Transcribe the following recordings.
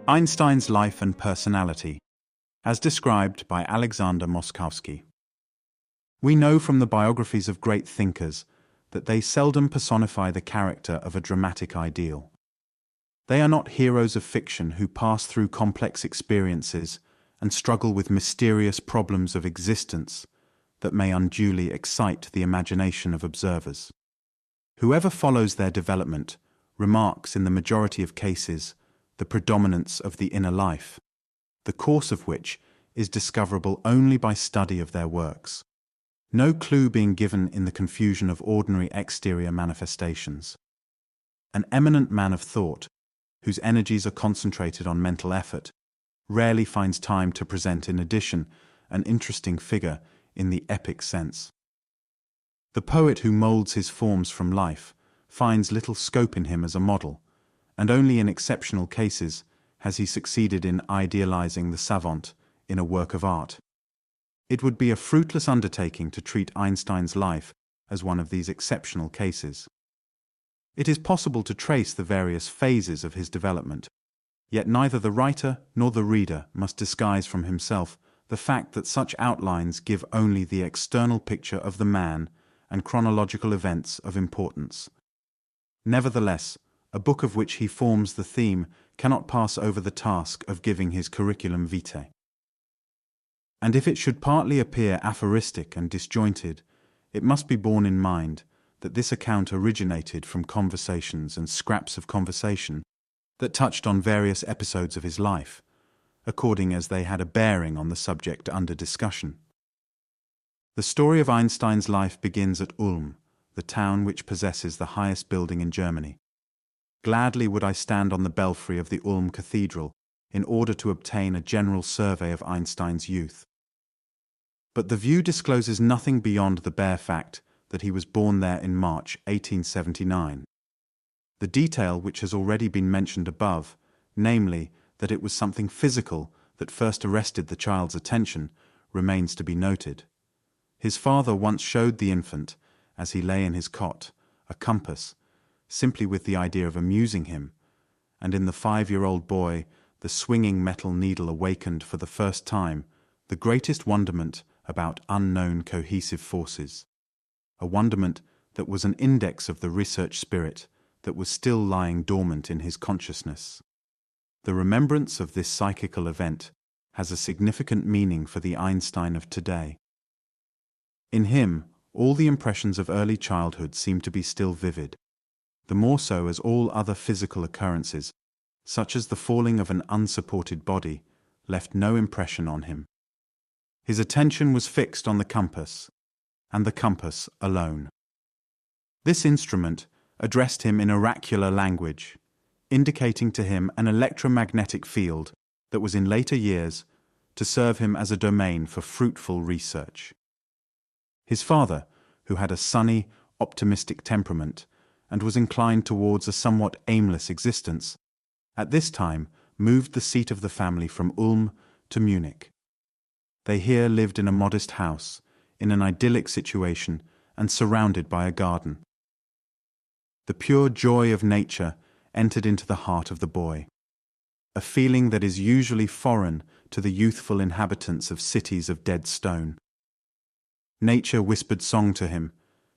Einstein's Life and Personality, as described by Alexander Moszkowski. We know from the biographies of great thinkers that they seldom personify the character of a dramatic ideal. They are not heroes of fiction who pass through complex experiences and struggle with mysterious problems of existence that may unduly excite the imagination of observers. Whoever follows their development remarks in the majority of cases the predominance of the inner life, the course of which is discoverable only by study of their works, no clue being given in the confusion of ordinary exterior manifestations. An eminent man of thought, whose energies are concentrated on mental effort, rarely finds time to present in addition an interesting figure in the epic sense. The poet who molds his forms from life finds little scope in him as a model, and only in exceptional cases has he succeeded in idealizing the savant in a work of art. It would be a fruitless undertaking to treat Einstein's life as one of these exceptional cases. It is possible to trace the various phases of his development, yet neither the writer nor the reader must disguise from himself the fact that such outlines give only the external picture of the man and chronological events of importance. Nevertheless, a book of which he forms the theme cannot pass over the task of giving his curriculum vitae. And if it should partly appear aphoristic and disjointed, it must be borne in mind that this account originated from conversations and scraps of conversation that touched on various episodes of his life, according as they had a bearing on the subject under discussion. The story of Einstein's life begins at Ulm, the town which possesses the highest building in Germany. Gladly would I stand on the belfry of the Ulm Cathedral in order to obtain a general survey of Einstein's youth. But the view discloses nothing beyond the bare fact that he was born there in March 1879. The detail which has already been mentioned above, namely that it was something physical that first arrested the child's attention, remains to be noted. His father once showed the infant, as he lay in his cot, a compass, simply with the idea of amusing him, and in the 5-year-old boy the swinging metal needle awakened for the first time the greatest wonderment about unknown cohesive forces, a wonderment that was an index of the research spirit that was still lying dormant in his consciousness. The remembrance of this psychical event has a significant meaning for the Einstein of today. In him, all the impressions of early childhood seem to be still vivid, the more so as all other physical occurrences, such as the falling of an unsupported body, left no impression on him. His attention was fixed on the compass, and the compass alone. This instrument addressed him in oracular language, indicating to him an electromagnetic field that was in later years to serve him as a domain for fruitful research. His father, who had a sunny, optimistic temperament and was inclined towards a somewhat aimless existence, at this time moved the seat of the family from Ulm to Munich. They here lived in a modest house, in an idyllic situation and surrounded by a garden. The pure joy of nature entered into the heart of the boy, a feeling that is usually foreign to the youthful inhabitants of cities of dead stone. Nature whispered song to him,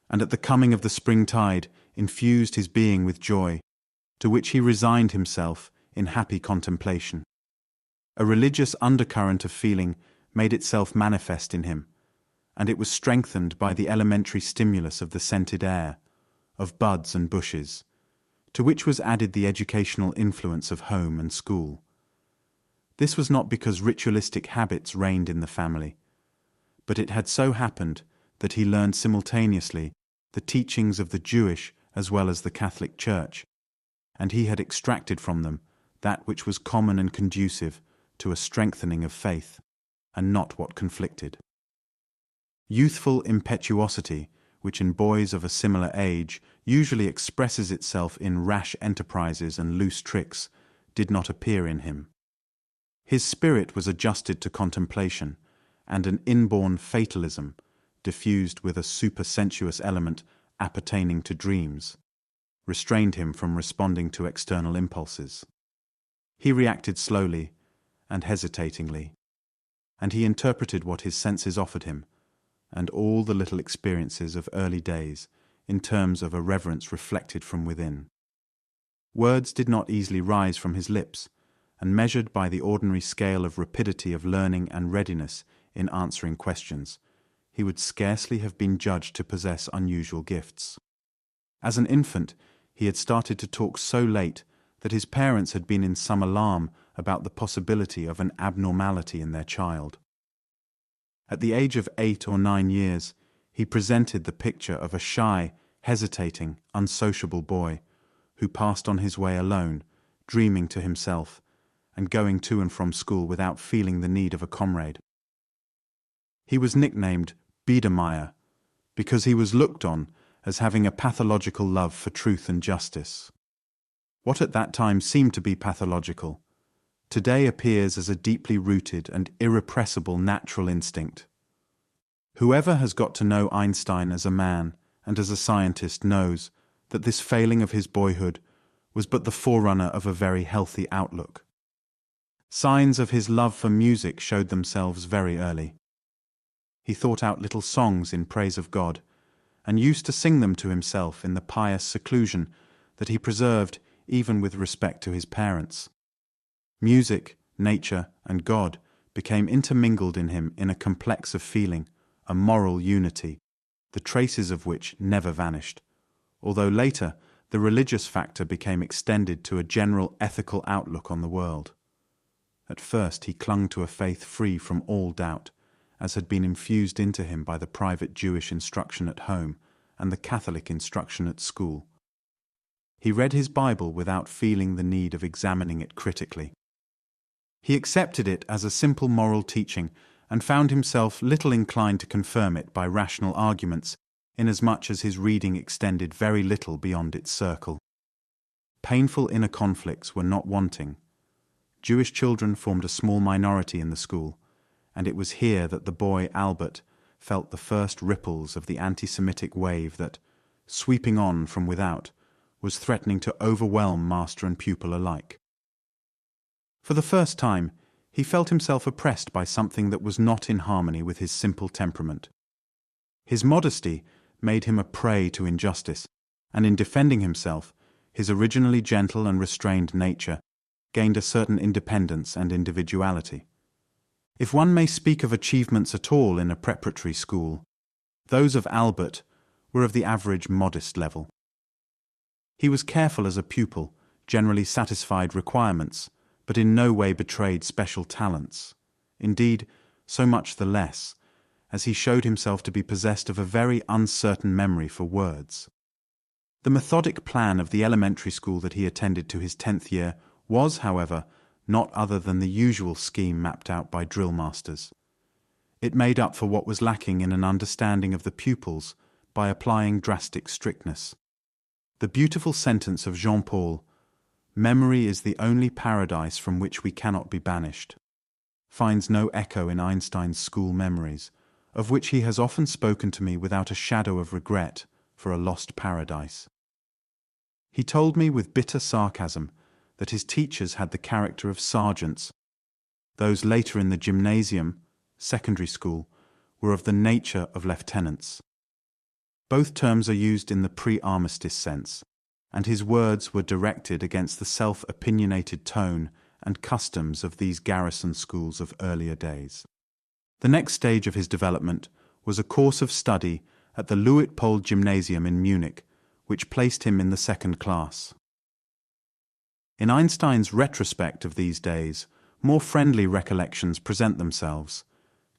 and at the coming of the springtide infused his being with joy, to which he resigned himself in happy contemplation. A religious undercurrent of feeling made itself manifest in him, and it was strengthened by the elementary stimulus of the scented air, of buds and bushes, to which was added the educational influence of home and school. This was not because ritualistic habits reigned in the family, but it had so happened that he learned simultaneously the teachings of the Jewish as well as the Catholic Church, and he had extracted from them that which was common and conducive to a strengthening of faith, and not what conflicted. Youthful impetuosity, which in boys of a similar age usually expresses itself in rash enterprises and loose tricks, did not appear in him. His spirit was adjusted to contemplation, and an inborn fatalism, diffused with a supersensuous element appertaining to dreams, restrained him from responding to external impulses. He reacted slowly and hesitatingly, and he interpreted what his senses offered him, and all the little experiences of early days, in terms of a reverence reflected from within. Words did not easily rise from his lips, and measured by the ordinary scale of rapidity of learning and readiness in answering questions, he would scarcely have been judged to possess unusual gifts. As an infant, he had started to talk so late that his parents had been in some alarm about the possibility of an abnormality in their child. At the age of 8 or 9 years, he presented the picture of a shy, hesitating, unsociable boy who passed on his way alone, dreaming to himself, and going to and from school without feeling the need of a comrade. He was nicknamed Biedermeier because he was looked on as having a pathological love for truth and justice. What at that time seemed to be pathological, today appears as a deeply rooted and irrepressible natural instinct. Whoever has got to know Einstein as a man and as a scientist knows that this failing of his boyhood was but the forerunner of a very healthy outlook. Signs of his love for music showed themselves very early. He thought out little songs in praise of God, and used to sing them to himself in the pious seclusion that he preserved even with respect to his parents. Music, nature, and God became intermingled in him in a complex of feeling, a moral unity, the traces of which never vanished, although later the religious factor became extended to a general ethical outlook on the world. At first he clung to a faith free from all doubt, as had been infused into him by the private Jewish instruction at home and the Catholic instruction at school. He read his Bible without feeling the need of examining it critically. He accepted it as a simple moral teaching and found himself little inclined to confirm it by rational arguments, inasmuch as his reading extended very little beyond its circle. Painful inner conflicts were not wanting. Jewish children formed a small minority in the school, and it was here that the boy Albert felt the first ripples of the anti-Semitic wave that, sweeping on from without, was threatening to overwhelm master and pupil alike. For the first time, he felt himself oppressed by something that was not in harmony with his simple temperament. His modesty made him a prey to injustice, and in defending himself, his originally gentle and restrained nature gained a certain independence and individuality. If one may speak of achievements at all in a preparatory school, those of Albert were of the average modest level. He was careful as a pupil, generally satisfied requirements, but in no way betrayed special talents. Indeed, so much the less, as he showed himself to be possessed of a very uncertain memory for words. The methodic plan of the elementary school that he attended to his 10th year was, however, not other than the usual scheme mapped out by drill masters. It made up for what was lacking in an understanding of the pupils by applying drastic strictness. The beautiful sentence of Jean-Paul, "Memory is the only paradise from which we cannot be banished," finds no echo in Einstein's school memories, of which he has often spoken to me without a shadow of regret for a lost paradise. He told me with bitter sarcasm that his teachers had the character of sergeants. Those later in the Gymnasium, secondary school, were of the nature of lieutenants. Both terms are used in the pre-armistice sense, and his words were directed against the self-opinionated tone and customs of these garrison schools of earlier days. The next stage of his development was a course of study at the Luitpold Gymnasium in Munich, which placed him in the 2nd class. In Einstein's retrospect of these days, more friendly recollections present themselves,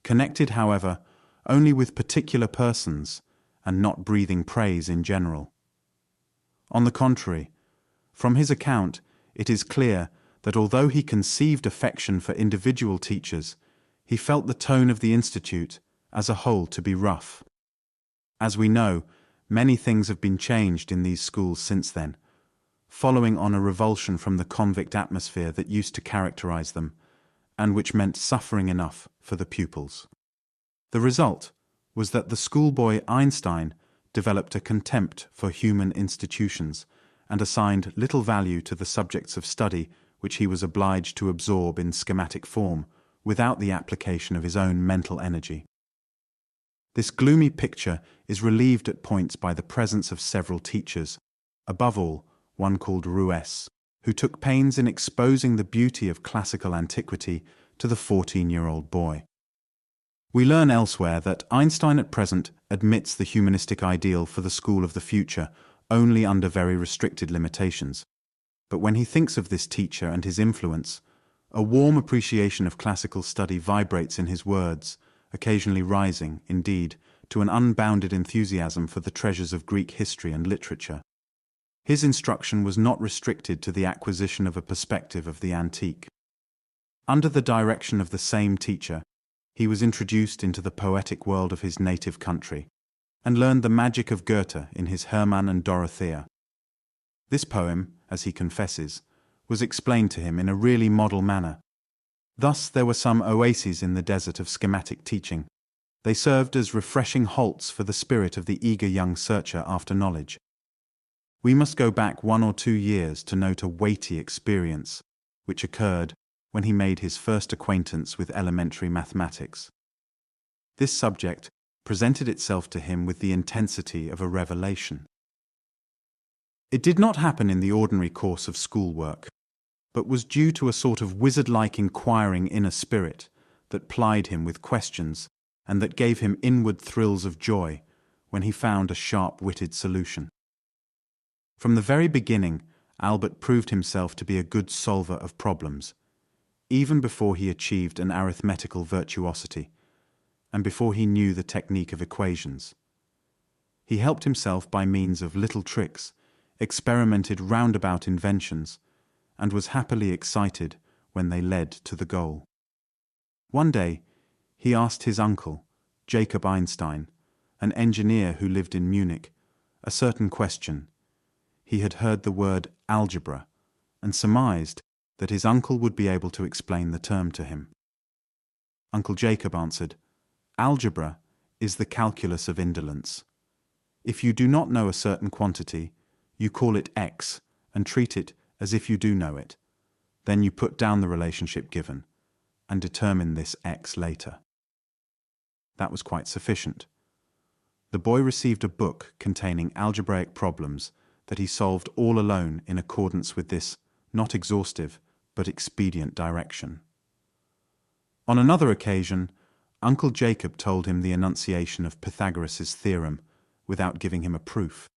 connected, however, only with particular persons, and not breathing praise in general. On the contrary, from his account, it is clear that although he conceived affection for individual teachers, he felt the tone of the institute as a whole to be rough. As we know, many things have been changed in these schools since then, following on a revulsion from the convict atmosphere that used to characterize them, and which meant suffering enough for the pupils. The result was that the schoolboy Einstein developed a contempt for human institutions and assigned little value to the subjects of study which he was obliged to absorb in schematic form, without the application of his own mental energy. This gloomy picture is relieved at points by the presence of several teachers, above all, one called Ruess, who took pains in exposing the beauty of classical antiquity to the 14-year-old boy. We learn elsewhere that Einstein at present admits the humanistic ideal for the school of the future only under very restricted limitations. But when he thinks of this teacher and his influence, a warm appreciation of classical study vibrates in his words, occasionally rising, indeed, to an unbounded enthusiasm for the treasures of Greek history and literature. His instruction was not restricted to the acquisition of a perspective of the antique. Under the direction of the same teacher, he was introduced into the poetic world of his native country, and learned the magic of Goethe in his Hermann and Dorothea. This poem, as he confesses, was explained to him in a really model manner. Thus there were some oases in the desert of schematic teaching. They served as refreshing halts for the spirit of the eager young searcher after knowledge. We must go back 1 or 2 years to note a weighty experience, which occurred when he made his first acquaintance with elementary mathematics. This subject presented itself to him with the intensity of a revelation. It did not happen in the ordinary course of schoolwork, but was due to a sort of wizard-like inquiring inner spirit that plied him with questions and that gave him inward thrills of joy when he found a sharp-witted solution. From the very beginning, Albert proved himself to be a good solver of problems, even before he achieved an arithmetical virtuosity, and before he knew the technique of equations. He helped himself by means of little tricks, experimented roundabout inventions, and was happily excited when they led to the goal. One day, he asked his uncle, Jacob Einstein, an engineer who lived in Munich, a certain question. He had heard the word algebra, and surmised that his uncle would be able to explain the term to him. Uncle Jacob answered, "Algebra is the calculus of indolence. If you do not know a certain quantity, you call it x and treat it as if you do know it. Then you put down the relationship given and determine this x later." That was quite sufficient. The boy received a book containing algebraic problems that he solved all alone in accordance with this not exhaustive but expedient direction. On another occasion, Uncle Jacob told him the enunciation of Pythagoras' theorem without giving him a proof.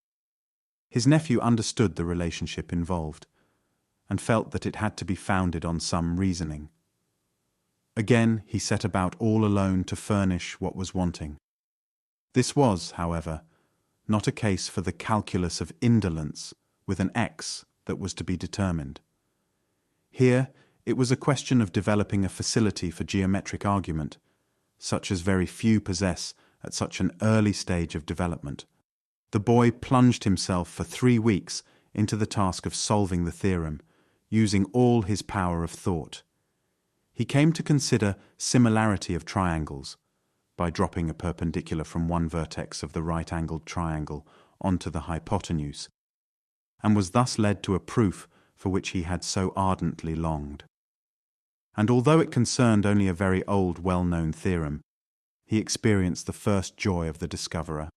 His nephew understood the relationship involved and felt that it had to be founded on some reasoning. Again he set about all alone to furnish what was wanting. This was, however, not a case for the calculus of indolence with an x that was to be determined. Here it was a question of developing a facility for geometric argument, such as very few possess at such an early stage of development. The boy plunged himself for 3 weeks into the task of solving the theorem, using all his power of thought. He came to consider similarity of triangles, by dropping a perpendicular from one vertex of the right-angled triangle onto the hypotenuse, and was thus led to a proof for which he had so ardently longed. And although it concerned only a very old, well-known theorem, he experienced the first joy of the discoverer.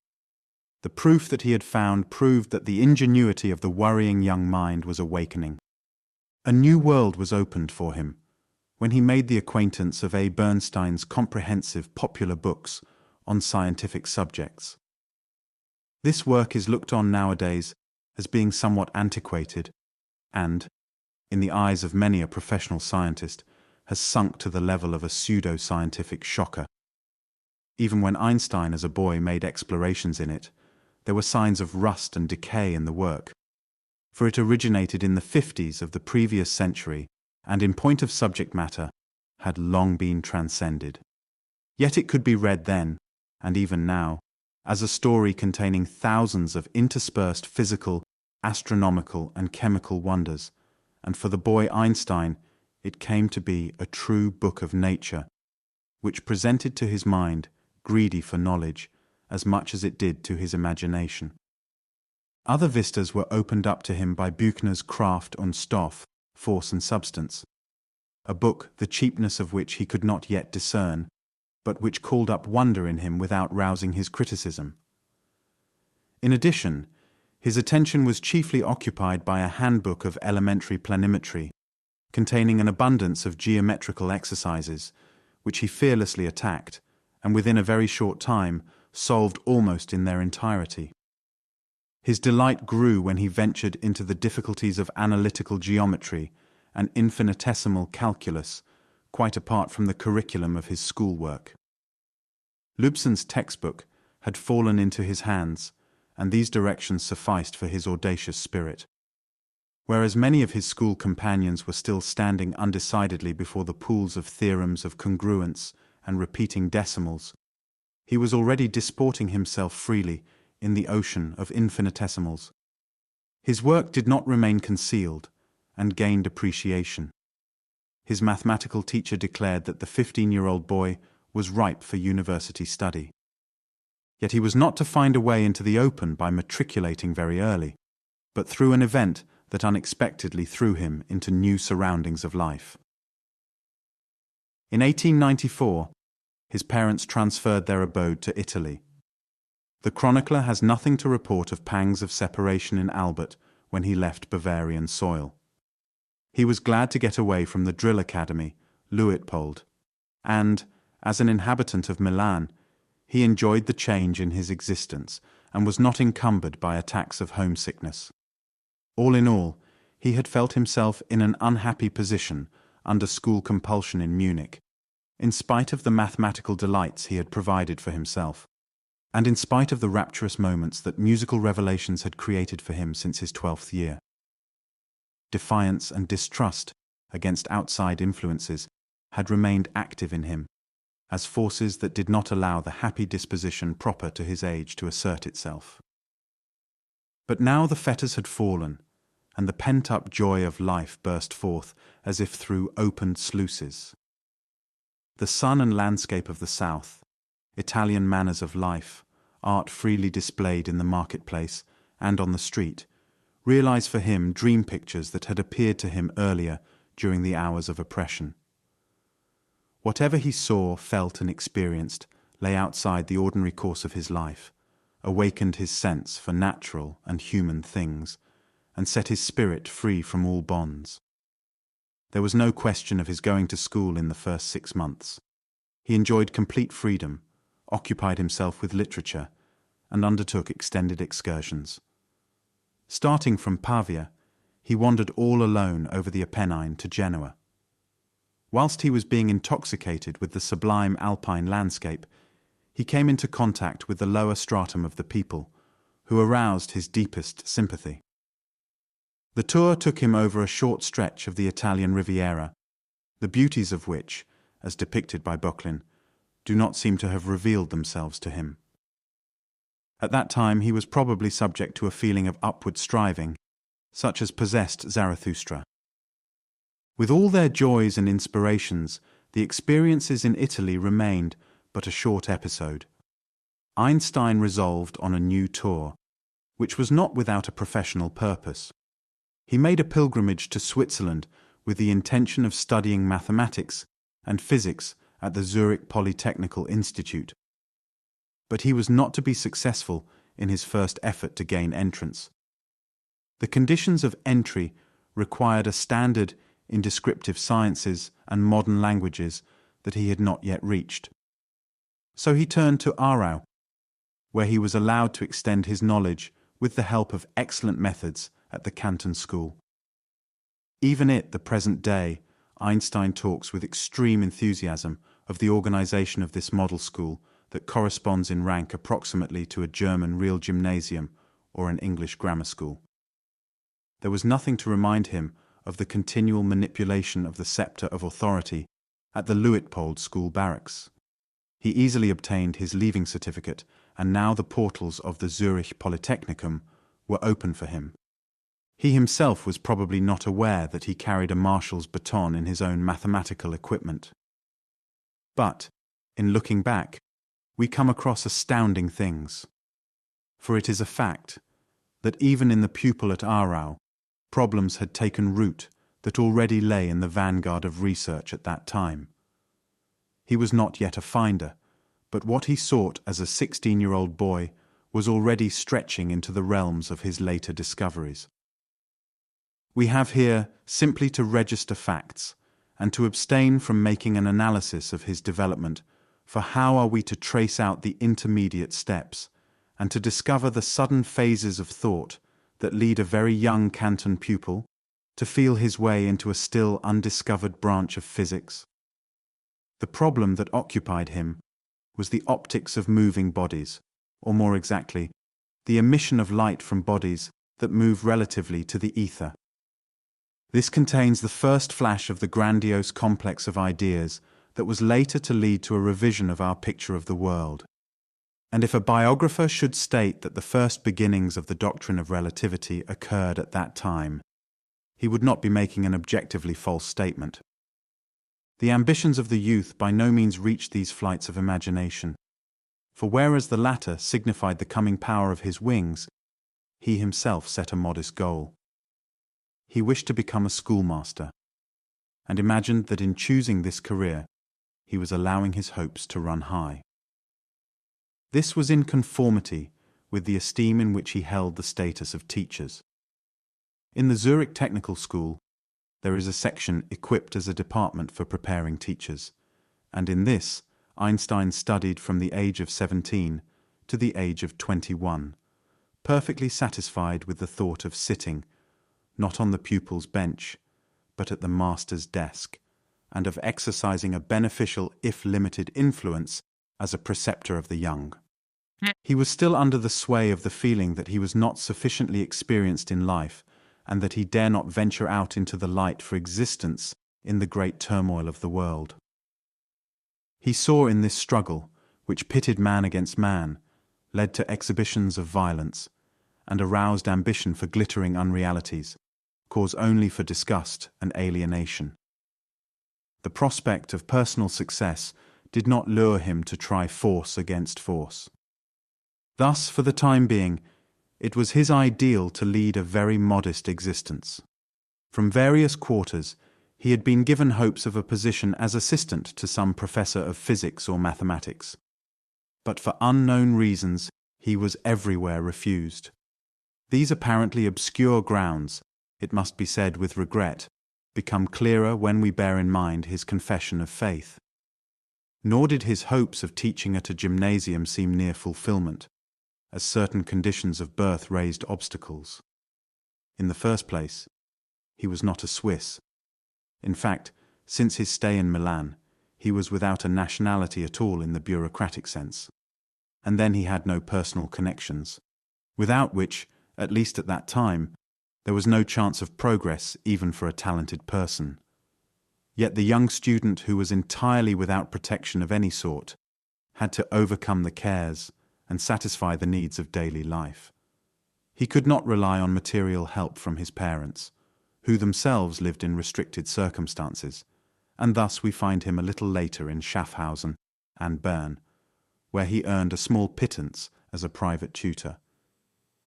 The proof that he had found proved that the ingenuity of the worrying young mind was awakening. A new world was opened for him when he made the acquaintance of A. Bernstein's comprehensive popular books on scientific subjects. This work is looked on nowadays as being somewhat antiquated and, in the eyes of many a professional scientist, has sunk to the level of a pseudo-scientific shocker. Even when Einstein as a boy made explorations in it, there were signs of rust and decay in the work, for it originated in the 50s of the previous century and in point of subject matter had long been transcended. Yet it could be read then, and even now, as a story containing thousands of interspersed physical, astronomical and chemical wonders, and for the boy Einstein it came to be a true book of nature, which presented to his mind, greedy for knowledge, as much as it did to his imagination. Other vistas were opened up to him by Buchner's Kraft und Stoff Force and Substance, a book the cheapness of which he could not yet discern, but which called up wonder in him without rousing his criticism. In addition, his attention was chiefly occupied by a handbook of elementary planimetry, containing an abundance of geometrical exercises, which he fearlessly attacked, and within a very short time solved almost in their entirety. His delight grew when he ventured into the difficulties of analytical geometry and infinitesimal calculus, quite apart from the curriculum of his schoolwork. Lubson's textbook had fallen into his hands, and these directions sufficed for his audacious spirit. Whereas many of his school companions were still standing undecidedly before the pools of theorems of congruence and repeating decimals, he was already disporting himself freely in the ocean of infinitesimals. His work did not remain concealed, and gained appreciation. His mathematical teacher declared that the 15-year-old boy was ripe for university study. Yet he was not to find a way into the open by matriculating very early, but through an event that unexpectedly threw him into new surroundings of life. In 1894, his parents transferred their abode to Italy. The chronicler has nothing to report of pangs of separation in Albert when he left Bavarian soil. He was glad to get away from the drill academy, Luitpold, and, as an inhabitant of Milan, he enjoyed the change in his existence and was not encumbered by attacks of homesickness. All in all, he had felt himself in an unhappy position under school compulsion in Munich, in spite of the mathematical delights he had provided for himself, and in spite of the rapturous moments that musical revelations had created for him since his 12th year. Defiance and distrust against outside influences had remained active in him, as forces that did not allow the happy disposition proper to his age to assert itself. But now the fetters had fallen, and the pent-up joy of life burst forth as if through opened sluices. The sun and landscape of the South, Italian manners of life, art freely displayed in the marketplace and on the street, realized for him dream pictures that had appeared to him earlier during the hours of oppression. Whatever he saw, felt, and experienced lay outside the ordinary course of his life, awakened his sense for natural and human things, and set his spirit free from all bonds. There was no question of his going to school in the first 6 months. He enjoyed complete freedom, occupied himself with literature, and undertook extended excursions. Starting from Pavia, he wandered all alone over the Apennine to Genoa. Whilst he was being intoxicated with the sublime alpine landscape, he came into contact with the lower stratum of the people, who aroused his deepest sympathy. The tour took him over a short stretch of the Italian Riviera, the beauties of which, as depicted by Böcklin, do not seem to have revealed themselves to him. At that time he was probably subject to a feeling of upward striving, such as possessed Zarathustra. With all their joys and inspirations, the experiences in Italy remained but a short episode. Einstein resolved on a new tour, which was not without a professional purpose. He made a pilgrimage to Switzerland with the intention of studying mathematics and physics at the Zurich Polytechnical Institute. But he was not to be successful in his first effort to gain entrance. The conditions of entry required a standard in descriptive sciences and modern languages that he had not yet reached. So he turned to Aarau, where he was allowed to extend his knowledge with the help of excellent methods at the Canton School. Even at the present day, Einstein talks with extreme enthusiasm of the organization of this model school that corresponds in rank approximately to a German real gymnasium or an English grammar school. There was nothing to remind him of the continual manipulation of the scepter of authority at the Luitpold school barracks. He easily obtained his leaving certificate, and now the portals of the Zurich Polytechnicum were open for him. He himself was probably not aware that he carried a marshal's baton in his own mathematical equipment. But, in looking back, we come across astounding things. For it is a fact that even in the pupil at Aarau, problems had taken root that already lay in the vanguard of research at that time. He was not yet a finder, but what he sought as a 16-year-old boy was already stretching into the realms of his later discoveries. We have here simply to register facts and to abstain from making an analysis of his development, for how are we to trace out the intermediate steps and to discover the sudden phases of thought that lead a very young Canton pupil to feel his way into a still undiscovered branch of physics? The problem that occupied him was the optics of moving bodies, or more exactly, the emission of light from bodies that move relatively to the ether. This contains the first flash of the grandiose complex of ideas that was later to lead to a revision of our picture of the world. And if a biographer should state that the first beginnings of the doctrine of relativity occurred at that time, he would not be making an objectively false statement. The ambitions of the youth by no means reached these flights of imagination, for whereas the latter signified the coming power of his wings, he himself set a modest goal. He wished to become a schoolmaster, and imagined that in choosing this career, he was allowing his hopes to run high. This was in conformity with the esteem in which he held the status of teachers. In the Zurich Technical School, there is a section equipped as a department for preparing teachers, and in this, Einstein studied from the age of 17 to the age of 21, perfectly satisfied with the thought of sitting, not on the pupil's bench, but at the master's desk, and of exercising a beneficial if limited influence as a preceptor of the young. He was still under the sway of the feeling that he was not sufficiently experienced in life, and that he dare not venture out into the light for existence in the great turmoil of the world. He saw in this struggle, which pitted man against man, led to exhibitions of violence, and aroused ambition for glittering unrealities, cause only for disgust and alienation. The prospect of personal success did not lure him to try force against force. Thus, for the time being, it was his ideal to lead a very modest existence. From various quarters, he had been given hopes of a position as assistant to some professor of physics or mathematics. But for unknown reasons, he was everywhere refused. These apparently obscure grounds, it must be said with regret, become clearer when we bear in mind his confession of faith. Nor did his hopes of teaching at a gymnasium seem near fulfillment, as certain conditions of birth raised obstacles. In the first place, he was not a Swiss. In fact, since his stay in Milan, he was without a nationality at all in the bureaucratic sense. And then he had no personal connections, without which, at least at that time, there was no chance of progress even for a talented person. Yet the young student who was entirely without protection of any sort had to overcome the cares and satisfy the needs of daily life. He could not rely on material help from his parents, who themselves lived in restricted circumstances, and thus we find him a little later in Schaffhausen and Bern, where he earned a small pittance as a private tutor.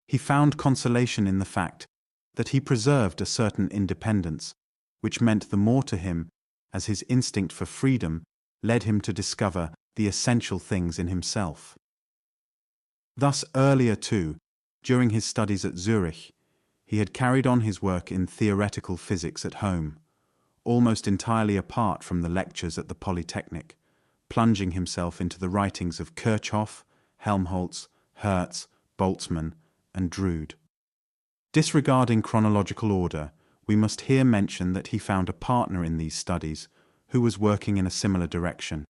He found consolation in the fact that he preserved a certain independence, which meant the more to him as his instinct for freedom led him to discover the essential things in himself. Thus earlier too, during his studies at Zurich, he had carried on his work in theoretical physics at home, almost entirely apart from the lectures at the Polytechnic, plunging himself into the writings of Kirchhoff, Helmholtz, Hertz, Boltzmann, and Drude. Disregarding chronological order, we must here mention that he found a partner in these studies who was working in a similar direction,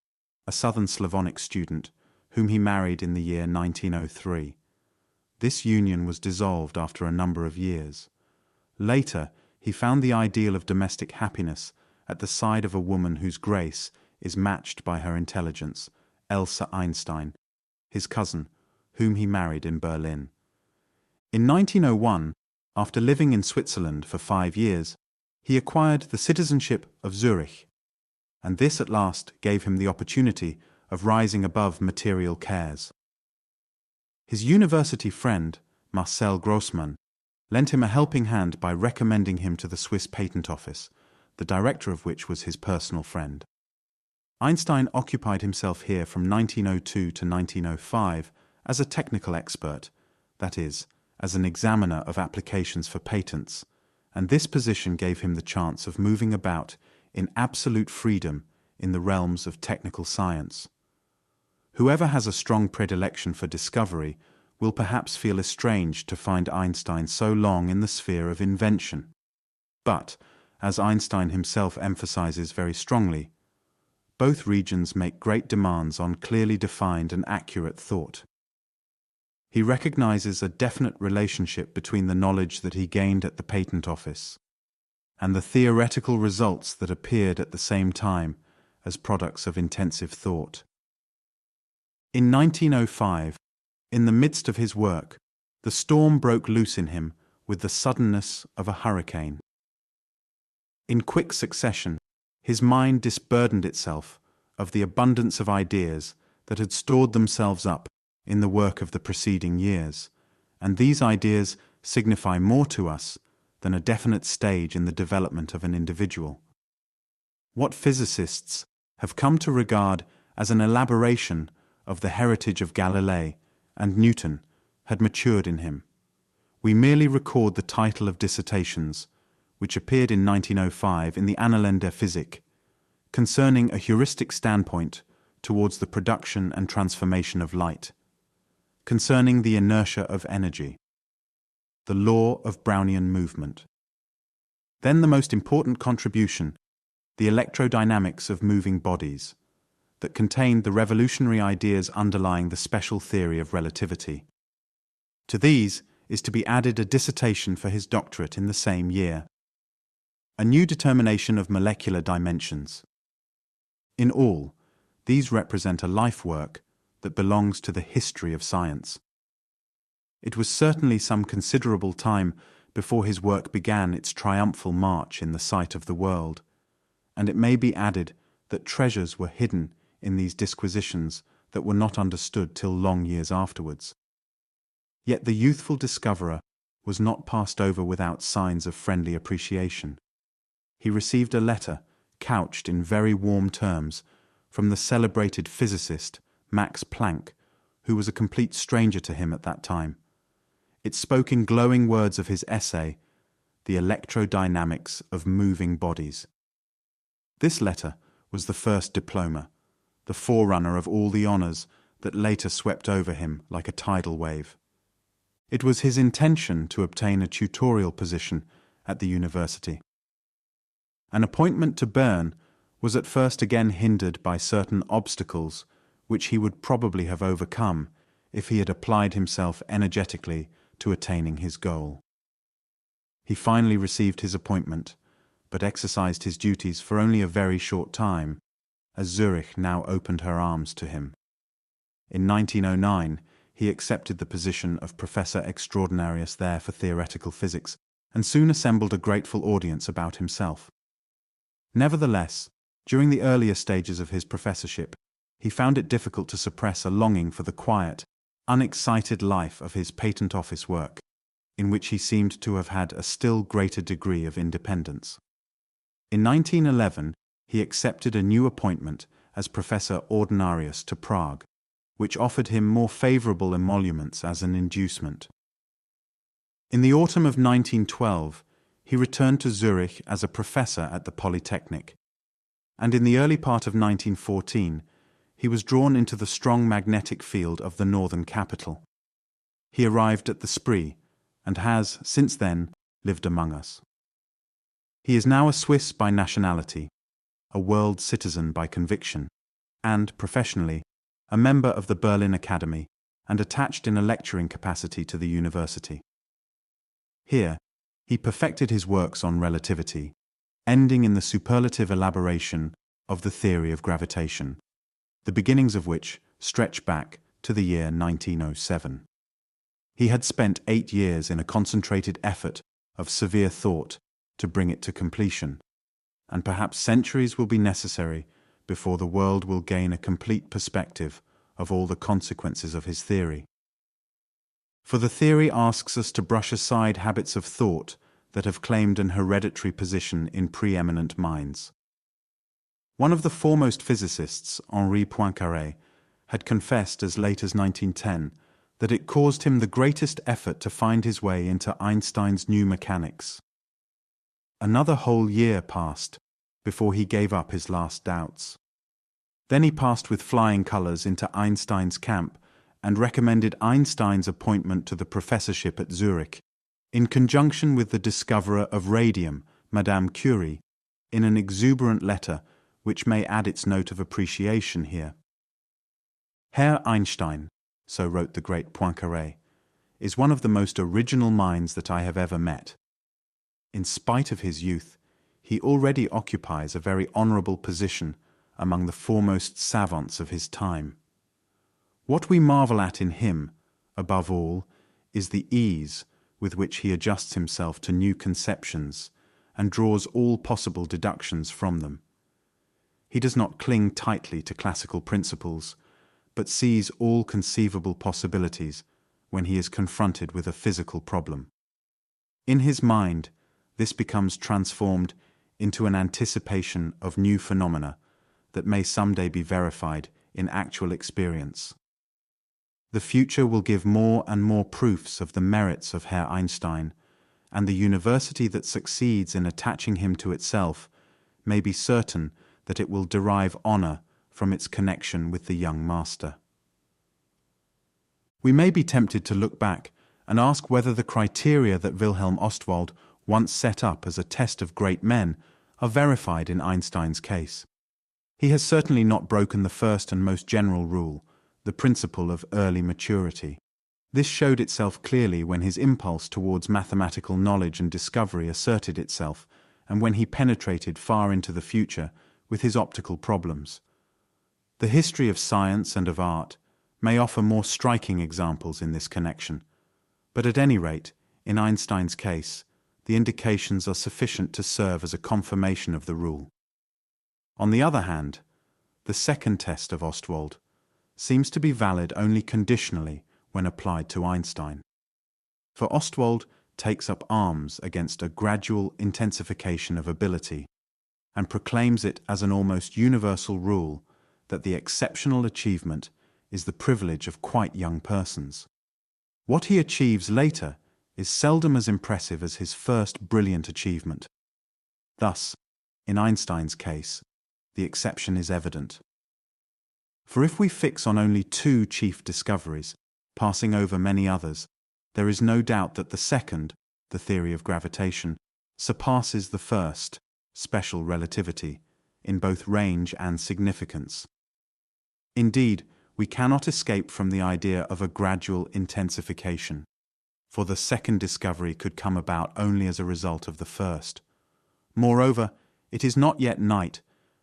a Southern Slavonic student, whom he married in the year 1903. This union was dissolved after a number of years. Later, he found the ideal of domestic happiness at the side of a woman whose grace is matched by her intelligence, Elsa Einstein, his cousin, whom he married in Berlin. In 1901, after living in Switzerland for 5 years, he acquired the citizenship of Zurich, and this at last gave him the opportunity of rising above material cares. His university friend, Marcel Grossmann, lent him a helping hand by recommending him to the Swiss Patent Office, the director of which was his personal friend. Einstein occupied himself here from 1902 to 1905 as a technical expert, that is, as an examiner of applications for patents, and this position gave him the chance of moving about in absolute freedom in the realms of technical science. Whoever has a strong predilection for discovery will perhaps feel estranged to find Einstein so long in the sphere of invention. But, as Einstein himself emphasizes very strongly, both regions make great demands on clearly defined and accurate thought. He recognizes a definite relationship between the knowledge that he gained at the patent office and the theoretical results that appeared at the same time as products of intensive thought. In 1905, in the midst of his work, the storm broke loose in him with the suddenness of a hurricane. In quick succession, his mind disburdened itself of the abundance of ideas that had stored themselves up in the work of the preceding years, and these ideas signify more to us than a definite stage in the development of an individual. What physicists have come to regard as an elaboration of the heritage of Galilei and Newton had matured in him. We merely record the title of dissertations, which appeared in 1905 in the Annalen der Physik, concerning a heuristic standpoint towards the production and transformation of light, concerning the inertia of energy, the law of Brownian movement. Then the most important contribution, the electrodynamics of moving bodies, that contained the revolutionary ideas underlying the special theory of relativity. To these is to be added a dissertation for his doctorate in the same year, a new determination of molecular dimensions. In all, these represent a life work that belongs to the history of science. It was certainly some considerable time before his work began its triumphal march in the sight of the world, and it may be added that treasures were hidden in these disquisitions that were not understood till long years afterwards. Yet the youthful discoverer was not passed over without signs of friendly appreciation. He received a letter, couched in very warm terms, from the celebrated physicist Max Planck, who was a complete stranger to him at that time. It spoke in glowing words of his essay, The Electrodynamics of Moving Bodies. This letter was the first diploma, the forerunner of all the honors that later swept over him like a tidal wave. It was his intention to obtain a tutorial position at the university. An appointment to Bern was at first again hindered by certain obstacles which he would probably have overcome if he had applied himself energetically to attaining his goal. He finally received his appointment, but exercised his duties for only a very short time, as Zurich now opened her arms to him. In 1909, he accepted the position of Professor Extraordinarius there for theoretical physics, and soon assembled a grateful audience about himself. Nevertheless, during the earlier stages of his professorship, he found it difficult to suppress a longing for the quiet, unexcited life of his patent office work, in which he seemed to have had a still greater degree of independence. In 1911, he accepted a new appointment as Professor Ordinarius to Prague, which offered him more favorable emoluments as an inducement. In the autumn of 1912, he returned to Zurich as a professor at the Polytechnic, and in the early part of 1914, he was drawn into the strong magnetic field of the northern capital. He arrived at the Spree, and has, since then, lived among us. He is now a Swiss by nationality, a world citizen by conviction, and, professionally, a member of the Berlin Academy and attached in a lecturing capacity to the university. Here, he perfected his works on relativity, ending in the superlative elaboration of the theory of gravitation, the beginnings of which stretch back to the year 1907. He had spent 8 years in a concentrated effort of severe thought to bring it to completion, and perhaps centuries will be necessary before the world will gain a complete perspective of all the consequences of his theory. For the theory asks us to brush aside habits of thought that have claimed an hereditary position in preeminent minds. One of the foremost physicists, Henri Poincaré, had confessed as late as 1910 that it caused him the greatest effort to find his way into Einstein's new mechanics. Another whole year passed before he gave up his last doubts. Then he passed with flying colors into Einstein's camp and recommended Einstein's appointment to the professorship at Zurich, in conjunction with the discoverer of radium, Madame Curie, in an exuberant letter which may add its note of appreciation here. Herr Einstein, so wrote the great Poincaré, is one of the most original minds that I have ever met. In spite of his youth, he already occupies a very honorable position among the foremost savants of his time. What we marvel at in him, above all, is the ease with which he adjusts himself to new conceptions and draws all possible deductions from them. He does not cling tightly to classical principles, but sees all conceivable possibilities when he is confronted with a physical problem. In his mind, this becomes transformed into an anticipation of new phenomena that may someday be verified in actual experience. The future will give more and more proofs of the merits of Herr Einstein, and the university that succeeds in attaching him to itself may be certain that it will derive honor from its connection with the young master. We may be tempted to look back and ask whether the criteria that Wilhelm Ostwald once set up as a test of great men are verified in Einstein's case. He has certainly not broken the first and most general rule, the principle of early maturity. This showed itself clearly when his impulse towards mathematical knowledge and discovery asserted itself, and when he penetrated far into the future with his optical problems. The history of science and of art may offer more striking examples in this connection, but at any rate, in Einstein's case, the indications are sufficient to serve as a confirmation of the rule. On the other hand, the second test of Ostwald seems to be valid only conditionally when applied to Einstein. For Ostwald takes up arms against a gradual intensification of ability and proclaims it as an almost universal rule that the exceptional achievement is the privilege of quite young persons. What he achieves later is seldom as impressive as his first brilliant achievement. Thus, in Einstein's case, the exception is evident. For if we fix on only two chief discoveries, passing over many others, there is no doubt that the second, the theory of gravitation, surpasses the first, special relativity, in both range and significance. Indeed, we cannot escape from the idea of a gradual intensification, for the second discovery could come about only as a result of the first. Moreover, it is not yet night,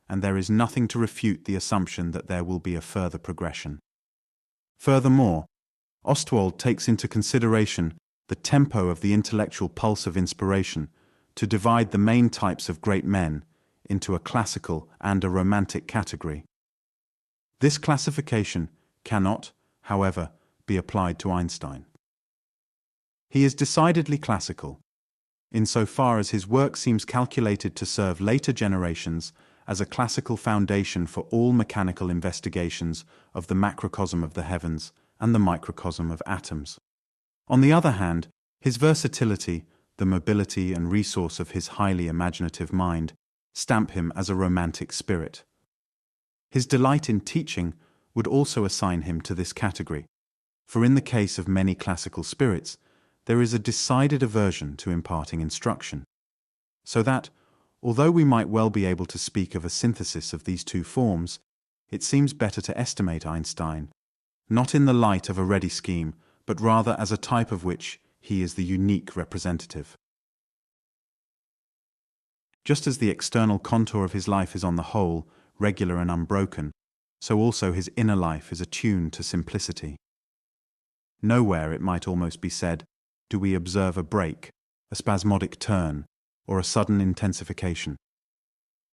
and there is nothing to refute the assumption that there will be a further progression. Furthermore, Ostwald takes into consideration the tempo of the intellectual pulse of inspiration to divide the main types of great men into a classical and a romantic category. This classification cannot, however, be applied to Einstein. He is decidedly classical, insofar as his work seems calculated to serve later generations as a classical foundation for all mechanical investigations of the macrocosm of the heavens and the microcosm of atoms. On the other hand, his versatility, the mobility and resource of his highly imaginative mind, stamp him as a romantic spirit. His delight in teaching would also assign him to this category, for in the case of many classical spirits, there is a decided aversion to imparting instruction, so that, although we might well be able to speak of a synthesis of these two forms, it seems better to estimate Einstein, not in the light of a ready scheme, but rather as a type of which he is the unique representative. Just as the external contour of his life is on the whole regular and unbroken, so also his inner life is attuned to simplicity. Nowhere, it might almost be said, do we observe a break, a spasmodic turn, or a sudden intensification.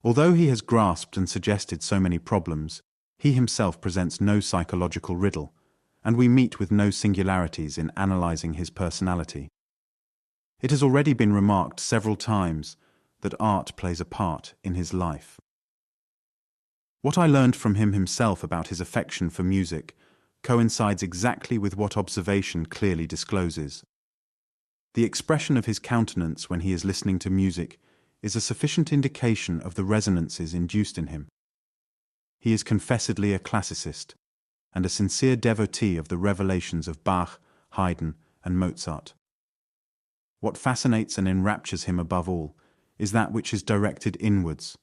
Although he has grasped and suggested so many problems, he himself presents no psychological riddle, and we meet with no singularities in analyzing his personality. It has already been remarked several times that art plays a part in his life. What I learned from him himself about his affection for music coincides exactly with what observation clearly discloses. The expression of his countenance when he is listening to music is a sufficient indication of the resonances induced in him. He is confessedly a classicist and a sincere devotee of the revelations of Bach, Haydn, and Mozart. What fascinates and enraptures him above all is that which is directed inwards,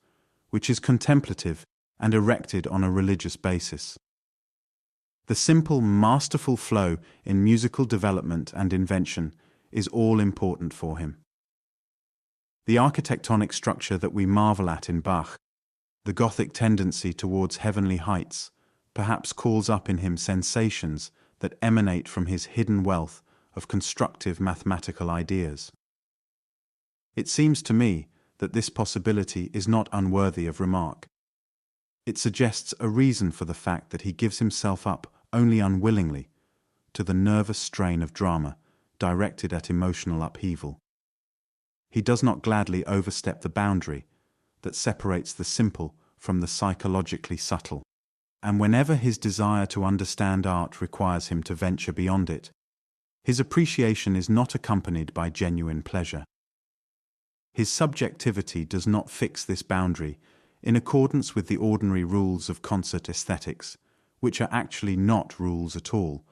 which is contemplative and erected on a religious basis. The simple, masterful flow in musical development and invention is all important for him. The architectonic structure that we marvel at in Bach, the Gothic tendency towards heavenly heights, perhaps calls up in him sensations that emanate from his hidden wealth of constructive mathematical ideas. It seems to me that this possibility is not unworthy of remark. It suggests a reason for the fact that he gives himself up only unwillingly to the nervous strain of drama directed at emotional upheaval. He does not gladly overstep the boundary that separates the simple from the psychologically subtle, and whenever his desire to understand art requires him to venture beyond it, his appreciation is not accompanied by genuine pleasure. His subjectivity does not fix this boundary in accordance with the ordinary rules of concert aesthetics, which are actually not rules at all,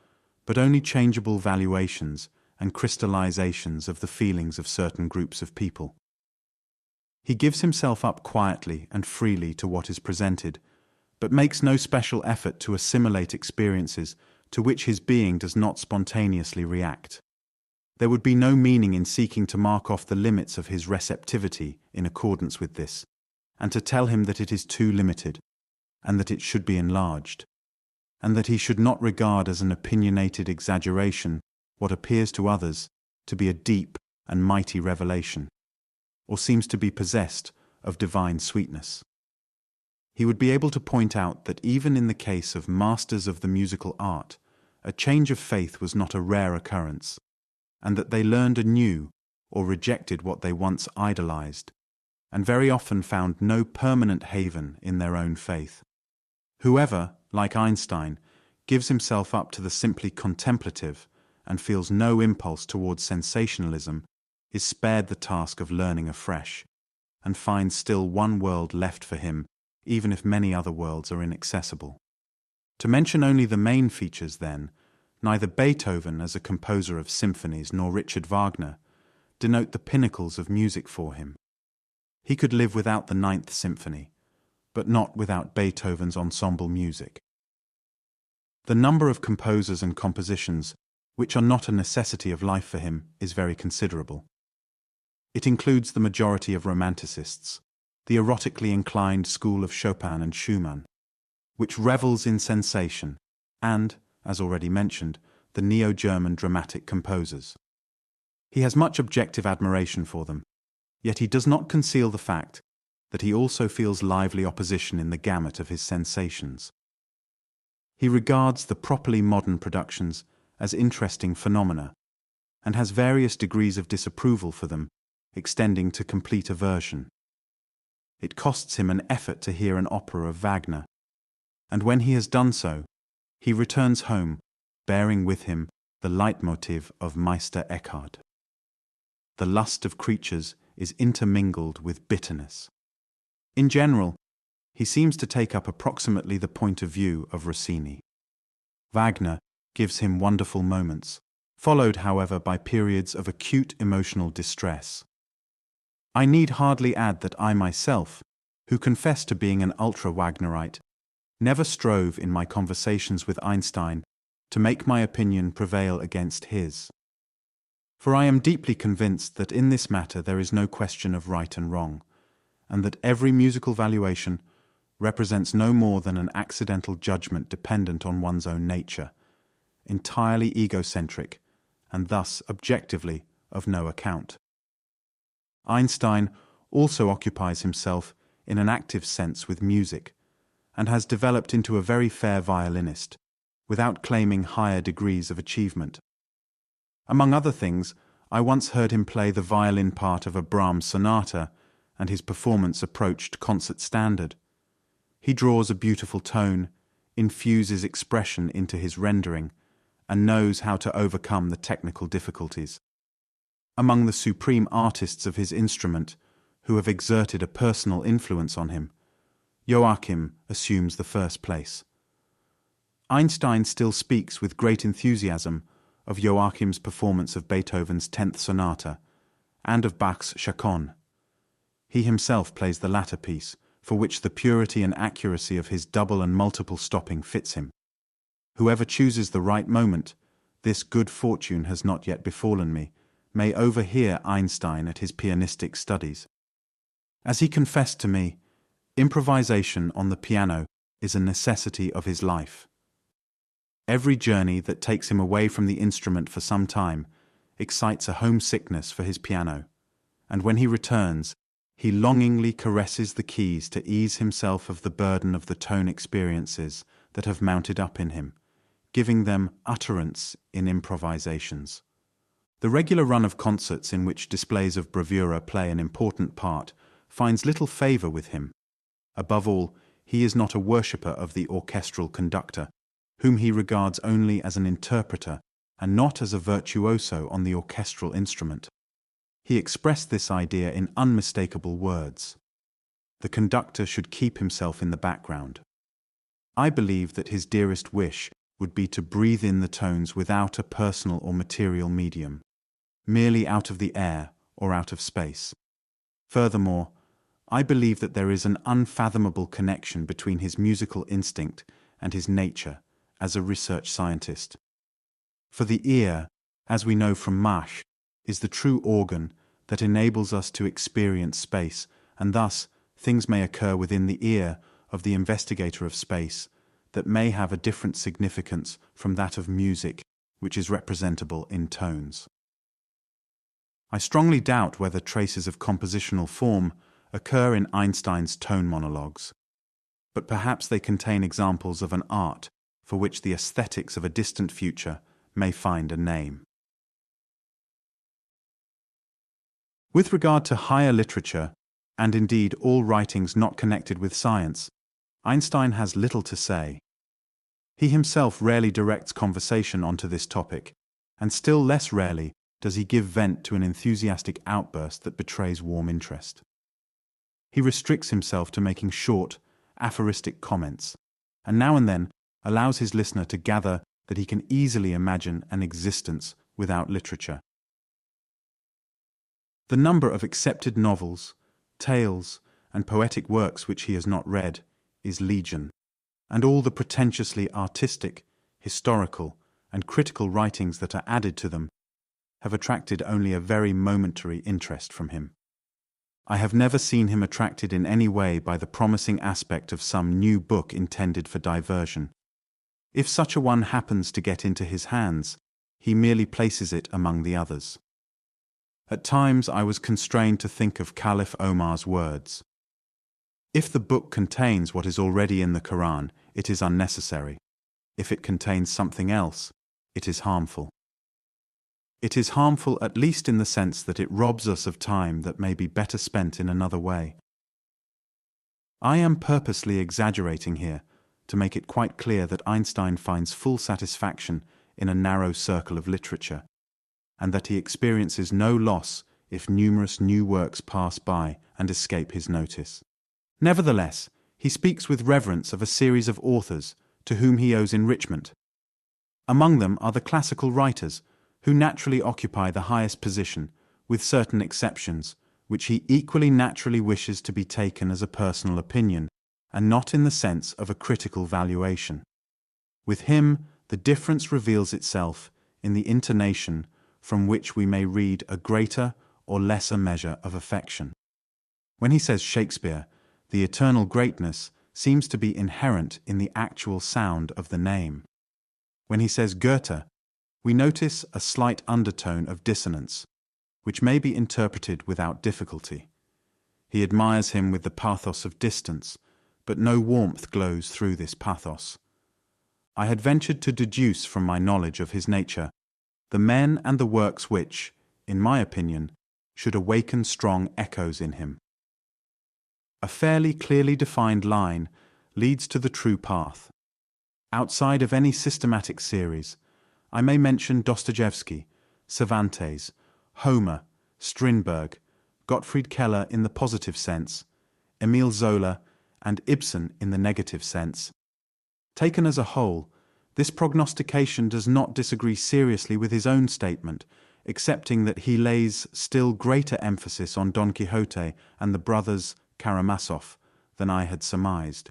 but only changeable valuations and crystallizations of the feelings of certain groups of people. He gives himself up quietly and freely to what is presented, but makes no special effort to assimilate experiences to which his being does not spontaneously react. There would be no meaning in seeking to mark off the limits of his receptivity in accordance with this, and to tell him that it is too limited, and that it should be enlarged, and that he should not regard as an opinionated exaggeration what appears to others to be a deep and mighty revelation, or seems to be possessed of divine sweetness. He would be able to point out that even in the case of masters of the musical art, a change of faith was not a rare occurrence, and that they learned anew or rejected what they once idolized, and very often found no permanent haven in their own faith. Whoever, like Einstein, gives himself up to the simply contemplative and feels no impulse towards sensationalism is spared the task of learning afresh, and finds still one world left for him, even if many other worlds are inaccessible. To mention only the main features, then, neither Beethoven as a composer of symphonies nor Richard Wagner denote the pinnacles of music for him. He could live without the Ninth Symphony, but not without Beethoven's ensemble music. The number of composers and compositions which are not a necessity of life for him is very considerable. It includes the majority of romanticists, the erotically inclined school of Chopin and Schumann, which revels in sensation, and, as already mentioned, the Neo-German dramatic composers. He has much objective admiration for them, yet he does not conceal the fact that he also feels lively opposition in the gamut of his sensations. He regards the properly modern productions as interesting phenomena, and has various degrees of disapproval for them, extending to complete aversion. It costs him an effort to hear an opera of Wagner, and when he has done so, he returns home, bearing with him the leitmotif of Meister Eckhart. The lust of creatures is intermingled with bitterness. In general, he seems to take up approximately the point of view of Rossini. Wagner gives him wonderful moments, followed, however, by periods of acute emotional distress. I need hardly add that I myself, who confess to being an ultra-Wagnerite, never strove in my conversations with Einstein to make my opinion prevail against his. For I am deeply convinced that in this matter there is no question of right and wrong, and that every musical valuation represents no more than an accidental judgment dependent on one's own nature, entirely egocentric, and thus objectively of no account. Einstein also occupies himself in an active sense with music, and has developed into a very fair violinist, without claiming higher degrees of achievement. Among other things, I once heard him play the violin part of a Brahms sonata, and his performance approached concert standard. He draws a beautiful tone, infuses expression into his rendering, and knows how to overcome the technical difficulties. Among the supreme artists of his instrument, who have exerted a personal influence on him, Joachim assumes the first place. Einstein still speaks with great enthusiasm of Joachim's performance of Beethoven's 10th Sonata and of Bach's Chaconne. He himself plays the latter piece, for which the purity and accuracy of his double and multiple stopping fits him. Whoever chooses the right moment, this good fortune has not yet befallen me, may overhear Einstein at his pianistic studies. As he confessed to me, improvisation on the piano is a necessity of his life. Every journey that takes him away from the instrument for some time excites a homesickness for his piano, and when he returns, he longingly caresses the keys to ease himself of the burden of the tone experiences that have mounted up in him, giving them utterance in improvisations. The regular run of concerts in which displays of bravura play an important part finds little favour with him. Above all, he is not a worshipper of the orchestral conductor, whom he regards only as an interpreter and not as a virtuoso on the orchestral instrument. He expressed this idea in unmistakable words. The conductor should keep himself in the background. I believe that his dearest wish would be to breathe in the tones without a personal or material medium, merely out of the air or out of space. Furthermore, I believe that there is an unfathomable connection between his musical instinct and his nature as a research scientist. For the ear, as we know from Mach, is the true organ that enables us to experience space, and thus things may occur within the ear of the investigator of space that may have a different significance from that of music, which is representable in tones. I strongly doubt whether traces of compositional form occur in Einstein's tone monologues, but perhaps they contain examples of an art for which the aesthetics of a distant future may find a name. With regard to higher literature, and indeed all writings not connected with science, Einstein has little to say. He himself rarely directs conversation onto this topic, and still less rarely does he give vent to an enthusiastic outburst that betrays warm interest. He restricts himself to making short, aphoristic comments, and now and then allows his listener to gather that he can easily imagine an existence without literature. The number of accepted novels, tales, and poetic works which he has not read is legion, and all the pretentiously artistic, historical, and critical writings that are added to them have attracted only a very momentary interest from him. I have never seen him attracted in any way by the promising aspect of some new book intended for diversion. If such a one happens to get into his hands, he merely places it among the others. At times I was constrained to think of Caliph Omar's words. If the book contains what is already in the Quran, it is unnecessary. If it contains something else, it is harmful. It is harmful at least in the sense that it robs us of time that may be better spent in another way. I am purposely exaggerating here to make it quite clear that Einstein finds full satisfaction in a narrow circle of literature, and that he experiences no loss if numerous new works pass by and escape his notice. Nevertheless, he speaks with reverence of a series of authors to whom he owes enrichment. Among them are the classical writers, who naturally occupy the highest position, with certain exceptions, which he equally naturally wishes to be taken as a personal opinion, and not in the sense of a critical valuation. With him, the difference reveals itself in the intonation from which we may read a greater or lesser measure of affection. When he says Shakespeare, the eternal greatness seems to be inherent in the actual sound of the name. When he says Goethe, we notice a slight undertone of dissonance, which may be interpreted without difficulty. He admires him with the pathos of distance, but no warmth glows through this pathos. I had ventured to deduce from my knowledge of his nature the men and the works which, in my opinion, should awaken strong echoes in him. A fairly clearly defined line leads to the true path. Outside of any systematic series, I may mention Dostoevsky, Cervantes, Homer, Strindberg, Gottfried Keller in the positive sense, Emile Zola, and Ibsen in the negative sense. Taken as a whole, this prognostication does not disagree seriously with his own statement, excepting that he lays still greater emphasis on Don Quixote and the brothers Karamazov than I had surmised.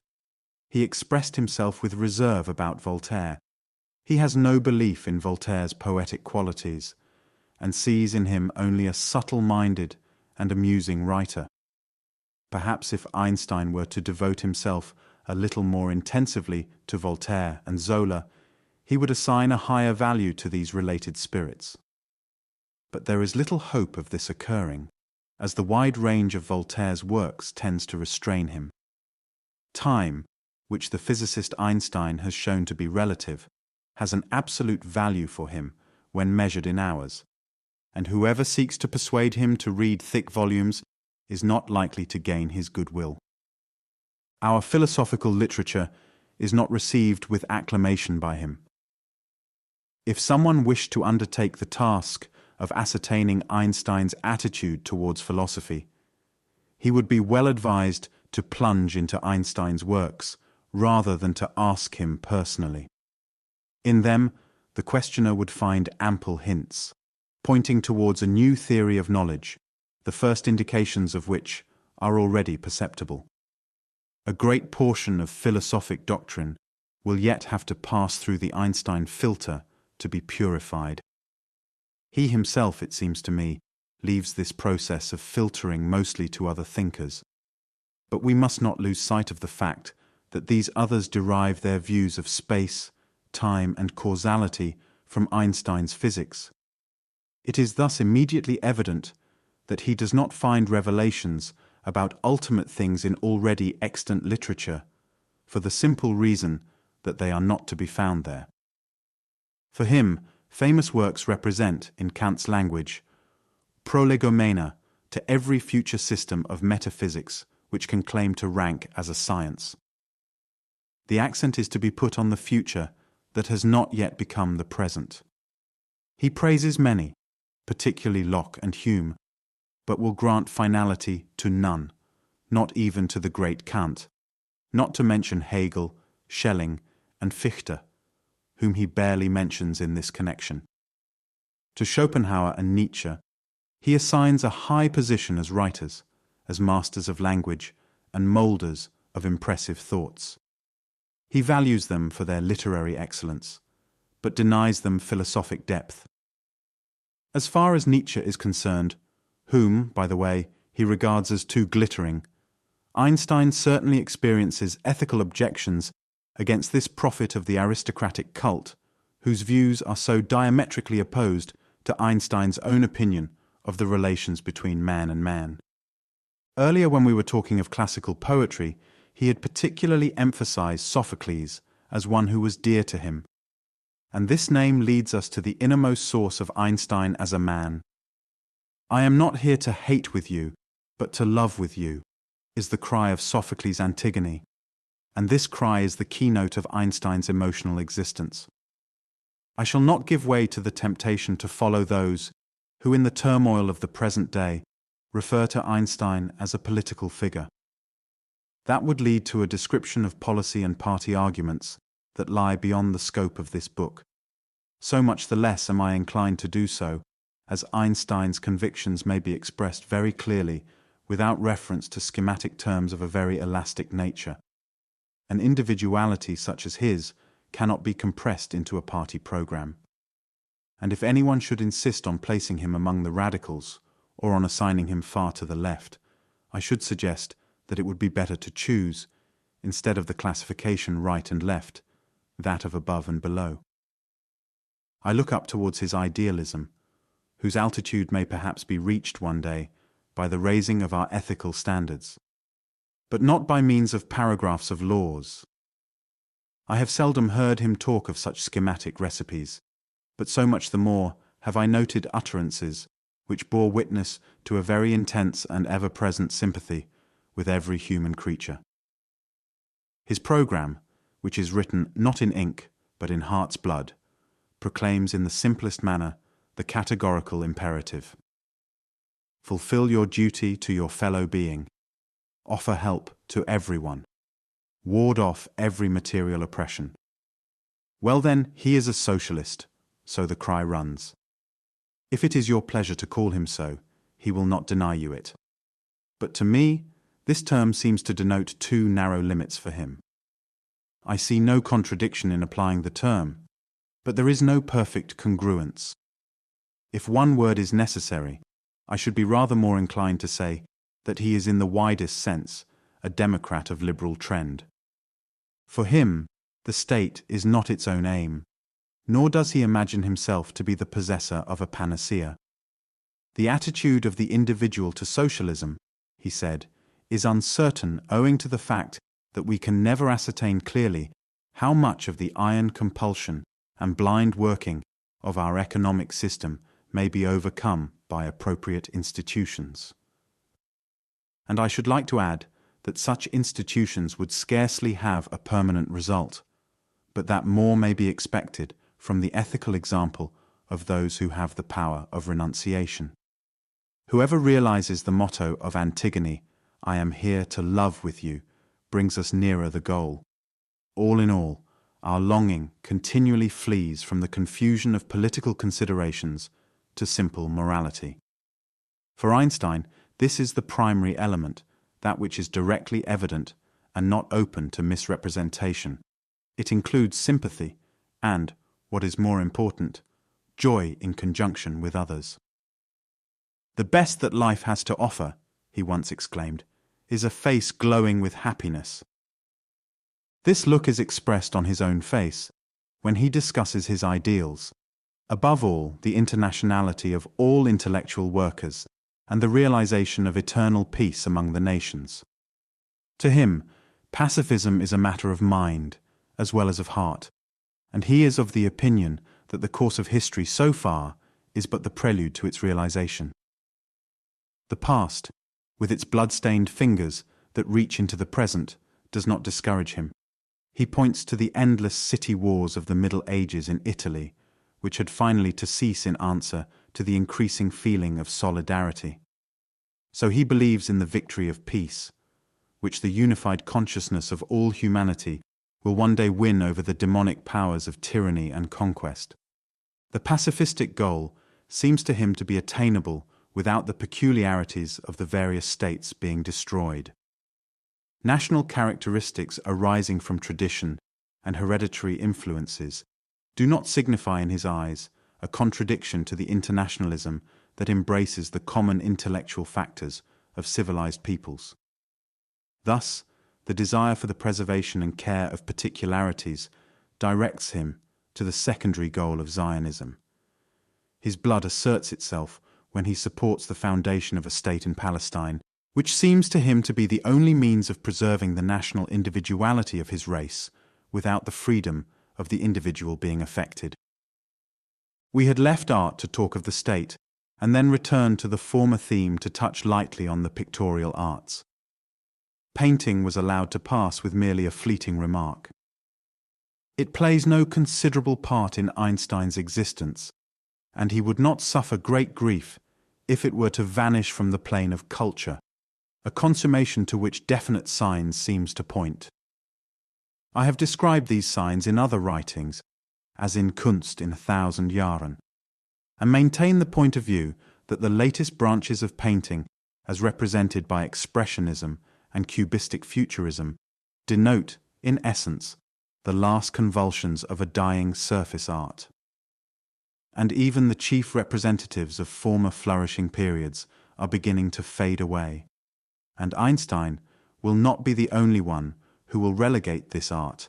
He expressed himself with reserve about Voltaire. He has no belief in Voltaire's poetic qualities, and sees in him only a subtle-minded and amusing writer. Perhaps if Einstein were to devote himself a little more intensively to Voltaire and Zola, he would assign a higher value to these related spirits. But there is little hope of this occurring, as the wide range of Voltaire's works tends to restrain him. Time, which the physicist Einstein has shown to be relative, has an absolute value for him when measured in hours, and whoever seeks to persuade him to read thick volumes is not likely to gain his goodwill. Our philosophical literature is not received with acclamation by him. If someone wished to undertake the task of ascertaining Einstein's attitude towards philosophy, he would be well advised to plunge into Einstein's works rather than to ask him personally. In them, the questioner would find ample hints, pointing towards a new theory of knowledge, the first indications of which are already perceptible. A great portion of philosophic doctrine will yet have to pass through the Einstein filter to be purified. He himself, it seems to me, leaves this process of filtering mostly to other thinkers. But we must not lose sight of the fact that these others derive their views of space, time, and causality from Einstein's physics. It is thus immediately evident that he does not find revelations about ultimate things in already extant literature, for the simple reason that they are not to be found there. For him, famous works represent, in Kant's language, prolegomena to every future system of metaphysics which can claim to rank as a science. The accent is to be put on the future that has not yet become the present. He praises many, particularly Locke and Hume, but will grant finality to none, not even to the great Kant, not to mention Hegel, Schelling, and Fichte, whom he barely mentions in this connection. To Schopenhauer and Nietzsche, he assigns a high position as writers, as masters of language and moulders of impressive thoughts. He values them for their literary excellence, but denies them philosophic depth. As far as Nietzsche is concerned, whom, by the way, he regards as too glittering, Einstein certainly experiences ethical objections against this prophet of the aristocratic cult, whose views are so diametrically opposed to Einstein's own opinion of the relations between man and man. Earlier, when we were talking of classical poetry, he had particularly emphasized Sophocles as one who was dear to him. And this name leads us to the innermost source of Einstein as a man. "I am not here to hate with you, but to love with you," is the cry of Sophocles' Antigone, and this cry is the keynote of Einstein's emotional existence. I shall not give way to the temptation to follow those who, in the turmoil of the present day, refer to Einstein as a political figure. That would lead to a description of policy and party arguments that lie beyond the scope of this book. So much the less am I inclined to do so, as Einstein's convictions may be expressed very clearly without reference to schematic terms of a very elastic nature. An individuality such as his cannot be compressed into a party program. And if anyone should insist on placing him among the radicals, or on assigning him far to the left, I should suggest that it would be better to choose, instead of the classification right and left, that of above and below. I look up towards his idealism, whose altitude may perhaps be reached one day by the raising of our ethical standards, but not by means of paragraphs of laws. I have seldom heard him talk of such schematic recipes, but so much the more have I noted utterances which bore witness to a very intense and ever-present sympathy with every human creature. His program, which is written not in ink but in heart's blood, proclaims in the simplest manner the categorical imperative. Fulfill your duty to your fellow being. Offer help to everyone. Ward off every material oppression. Well then, he is a socialist, so the cry runs. If it is your pleasure to call him so, he will not deny you it. But to me, this term seems to denote too narrow limits for him. I see no contradiction in applying the term, but there is no perfect congruence. If one word is necessary, I should be rather more inclined to say that he is in the widest sense a democrat of liberal trend. For him, the state is not its own aim, nor does he imagine himself to be the possessor of a panacea. The attitude of the individual to socialism, he said, is uncertain owing to the fact that we can never ascertain clearly how much of the iron compulsion and blind working of our economic system may be overcome by appropriate institutions. And I should like to add that such institutions would scarcely have a permanent result, but that more may be expected from the ethical example of those who have the power of renunciation. Whoever realizes the motto of Antigone, "I am here to love with you," brings us nearer the goal. All in all, our longing continually flees from the confusion of political considerations to simple morality. For Einstein, this is the primary element, that which is directly evident and not open to misrepresentation. It includes sympathy and, what is more important, joy in conjunction with others. "The best that life has to offer," he once exclaimed, "is a face glowing with happiness." This look is expressed on his own face when he discusses his ideals, above all the internationality of all intellectual workers and the realization of eternal peace among the nations. To him, pacifism is a matter of mind as well as of heart, and he is of the opinion that the course of history so far is but the prelude to its realization. The past, with its blood-stained fingers that reach into the present, does not discourage him. He points to the endless city wars of the Middle Ages in Italy, which had finally to cease in answer to the increasing feeling of solidarity. So he believes in the victory of peace, which the unified consciousness of all humanity will one day win over the demonic powers of tyranny and conquest. The pacifistic goal seems to him to be attainable without the peculiarities of the various states being destroyed. National characteristics arising from tradition and hereditary influences do not signify in his eyes a contradiction to the internationalism that embraces the common intellectual factors of civilized peoples. Thus, the desire for the preservation and care of particularities directs him to the secondary goal of Zionism. His blood asserts itself when he supports the foundation of a state in Palestine, which seems to him to be the only means of preserving the national individuality of his race without the freedom of the individual being affected. We had left art to talk of the state, and then returned to the former theme to touch lightly on the pictorial arts. Painting was allowed to pass with merely a fleeting remark. It plays no considerable part in Einstein's existence, and he would not suffer great grief if it were to vanish from the plane of culture, a consummation to which definite signs seems to point. I have described these signs in other writings, as in Kunst in 1,000 Jahren, and maintain the point of view that the latest branches of painting, as represented by Expressionism and Cubistic Futurism, denote, in essence, the last convulsions of a dying surface art. And even the chief representatives of former flourishing periods are beginning to fade away, and Einstein will not be the only one who will relegate this art,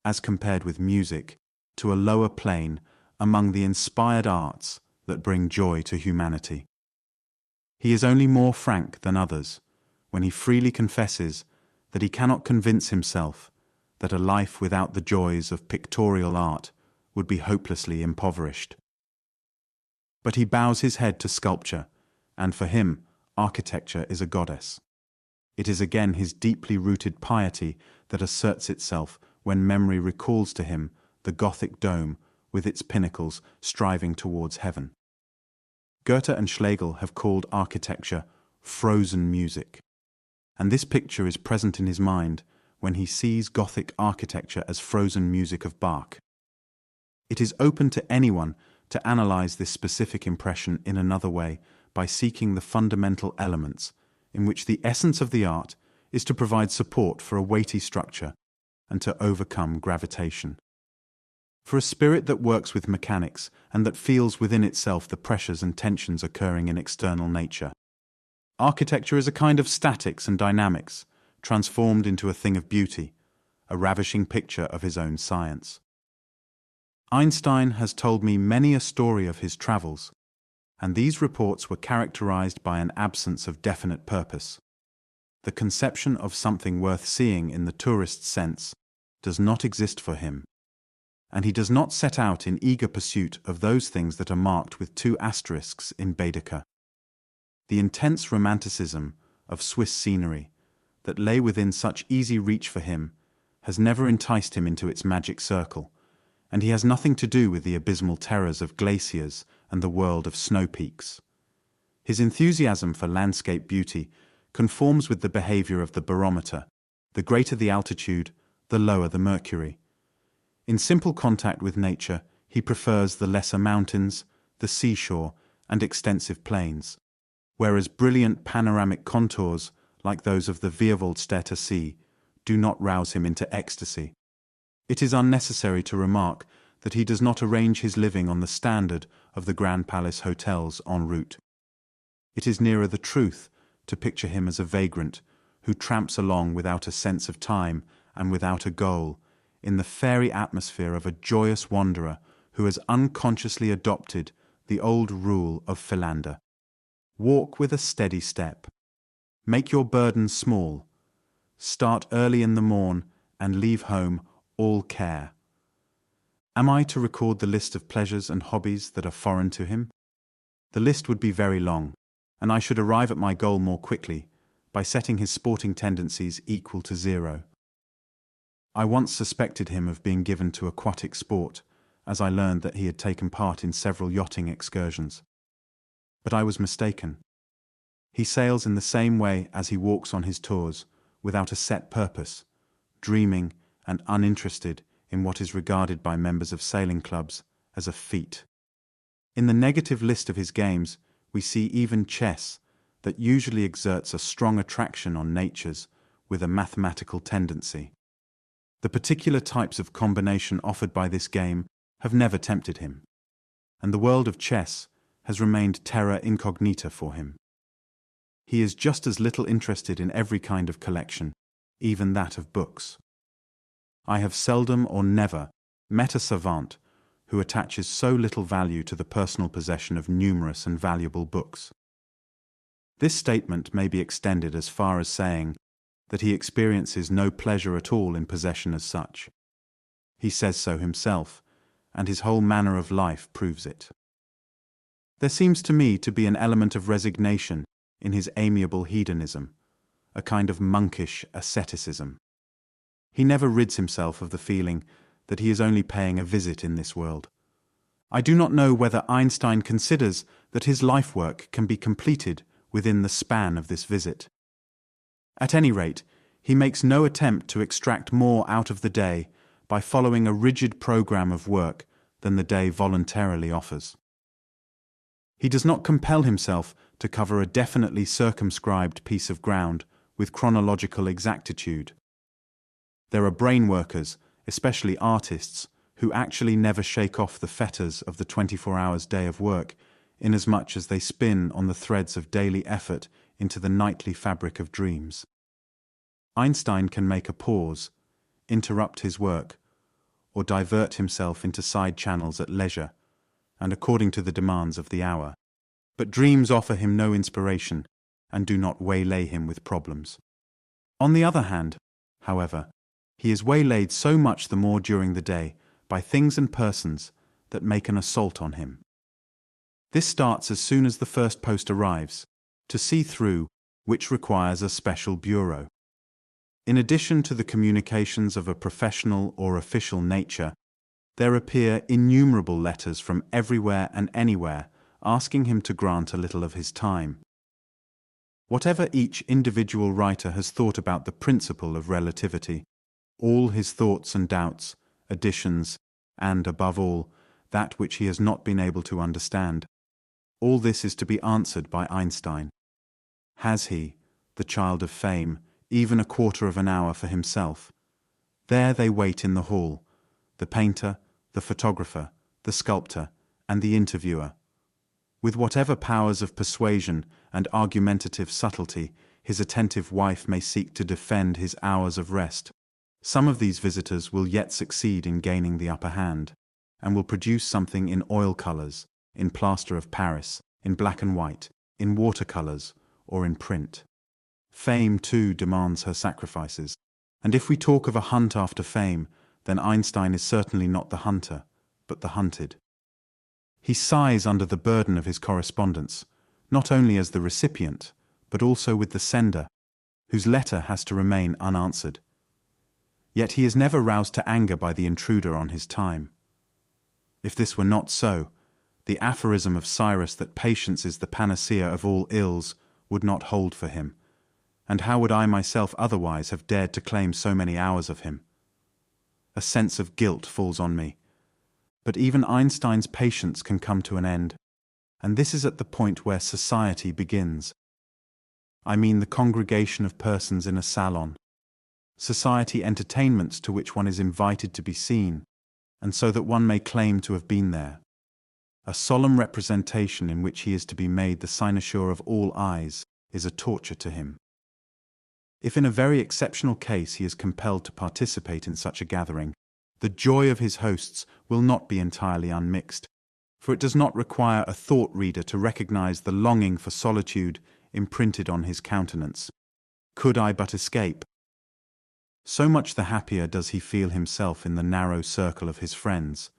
as compared with music, to a lower plane among the inspired arts that bring joy to humanity. He is only more frank than others when he freely confesses that he cannot convince himself that a life without the joys of pictorial art would be hopelessly impoverished. But he bows his head to sculpture and for him, architecture is a goddess. It is again his deeply rooted piety that asserts itself when memory recalls to him the Gothic dome with its pinnacles striving towards heaven. Goethe and Schlegel have called architecture frozen music, and this picture is present in his mind when he sees Gothic architecture as frozen music of Bach. It is open to anyone to analyze this specific impression in another way by seeking the fundamental elements in which the essence of the art is to provide support for a weighty structure and to overcome gravitation. For a spirit that works with mechanics and that feels within itself the pressures and tensions occurring in external nature, architecture is a kind of statics and dynamics, transformed into a thing of beauty, a ravishing picture of his own science. Einstein has told me many a story of his travels, and these reports were characterized by an absence of definite purpose. The conception of something worth seeing in the tourist's sense does not exist for him, and he does not set out in eager pursuit of those things that are marked with 2 asterisks in Baedeker. The intense romanticism of Swiss scenery that lay within such easy reach for him has never enticed him into its magic circle, and he has nothing to do with the abysmal terrors of glaciers and the world of snow peaks. His enthusiasm for landscape beauty conforms with the behavior of the barometer. The greater the altitude, the lower the mercury. In simple contact with nature, he prefers the lesser mountains, the seashore, and extensive plains, whereas brilliant panoramic contours, like those of the Vierwoldstätter Sea, do not rouse him into ecstasy. It is unnecessary to remark that he does not arrange his living on the standard of the Grand Palace hotels en route. It is nearer the truth to picture him as a vagrant who tramps along without a sense of time and without a goal, in the fairy atmosphere of a joyous wanderer who has unconsciously adopted the old rule of Philander. Walk with a steady step. Make your burdens small. Start early in the morn and leave home all care. Am I to record the list of pleasures and hobbies that are foreign to him? The list would be very long, and I should arrive at my goal more quickly by setting his sporting tendencies equal to 0. I once suspected him of being given to aquatic sport, as I learned that he had taken part in several yachting excursions. But I was mistaken. He sails in the same way as he walks on his tours, without a set purpose, dreaming and uninterested in what is regarded by members of sailing clubs as a feat. In the negative list of his games, we see even chess, that usually exerts a strong attraction on natures with a mathematical tendency. The particular types of combination offered by this game have never tempted him, and the world of chess has remained terra incognita for him. He is just as little interested in every kind of collection, even that of books. I have seldom or never met a savant who attaches so little value to the personal possession of numerous and valuable books. This statement may be extended as far as saying that he experiences no pleasure at all in possession as such. He says so himself, and his whole manner of life proves it. There seems to me to be an element of resignation in his amiable hedonism, a kind of monkish asceticism. He never rids himself of the feeling that he is only paying a visit in this world. I do not know whether Einstein considers that his life work can be completed within the span of this visit. At any rate, he makes no attempt to extract more out of the day by following a rigid program of work than the day voluntarily offers. He does not compel himself to cover a definitely circumscribed piece of ground with chronological exactitude. There are brain workers, especially artists, who actually never shake off the fetters of the 24 hours day of work, inasmuch as they spin on the threads of daily effort into the nightly fabric of dreams. Einstein can make a pause, interrupt his work, or divert himself into side channels at leisure, and according to the demands of the hour. But dreams offer him no inspiration, and do not waylay him with problems. On the other hand, however, he is waylaid so much the more during the day by things and persons that make an assault on him. This starts as soon as the first post arrives, to see through which requires a special bureau. In addition to the communications of a professional or official nature, there appear innumerable letters from everywhere and anywhere asking him to grant a little of his time. Whatever each individual writer has thought about the principle of relativity, all his thoughts and doubts, additions, and, above all, that which he has not been able to understand, all this is to be answered by Einstein. Has he, the child of fame, even a quarter of an hour for himself? There they wait in the hall, the painter, the photographer, the sculptor, and the interviewer. With whatever powers of persuasion and argumentative subtlety his attentive wife may seek to defend his hours of rest, some of these visitors will yet succeed in gaining the upper hand, and will produce something in oil colors, in plaster of Paris, in black and white, in watercolors, or in print. Fame, too, demands her sacrifices, and if we talk of a hunt after fame, then Einstein is certainly not the hunter, but the hunted. He sighs under the burden of his correspondence, not only as the recipient, but also with the sender, whose letter has to remain unanswered. Yet he is never roused to anger by the intruder on his time. If this were not so, the aphorism of Cyrus that patience is the panacea of all ills would not hold for him, and how would I myself otherwise have dared to claim so many hours of him? A sense of guilt falls on me. But even Einstein's patience can come to an end, and this is at the point where society begins. I mean the congregation of persons in a salon, society entertainments to which one is invited to be seen, and so that one may claim to have been there. A solemn representation in which he is to be made the cynosure of all eyes is a torture to him. If in a very exceptional case he is compelled to participate in such a gathering, the joy of his hosts will not be entirely unmixed, for it does not require a thought reader to recognize the longing for solitude imprinted on his countenance. Could I but escape? So much the happier does he feel himself in the narrow circle of his friends,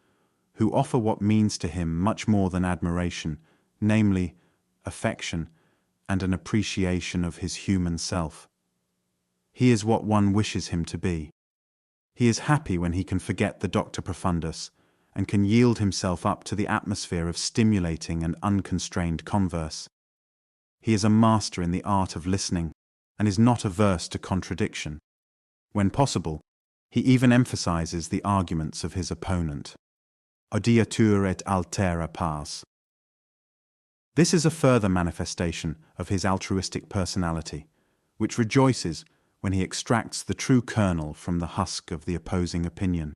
who offer what means to him much more than admiration, namely, affection and an appreciation of his human self. He is what one wishes him to be. He is happy when he can forget the Doctor Profundus and can yield himself up to the atmosphere of stimulating and unconstrained converse. He is a master in the art of listening and is not averse to contradiction. When possible, he even emphasizes the arguments of his opponent. Odiatur et altera pars. This is a further manifestation of his altruistic personality, which rejoices when he extracts the true kernel from the husk of the opposing opinion.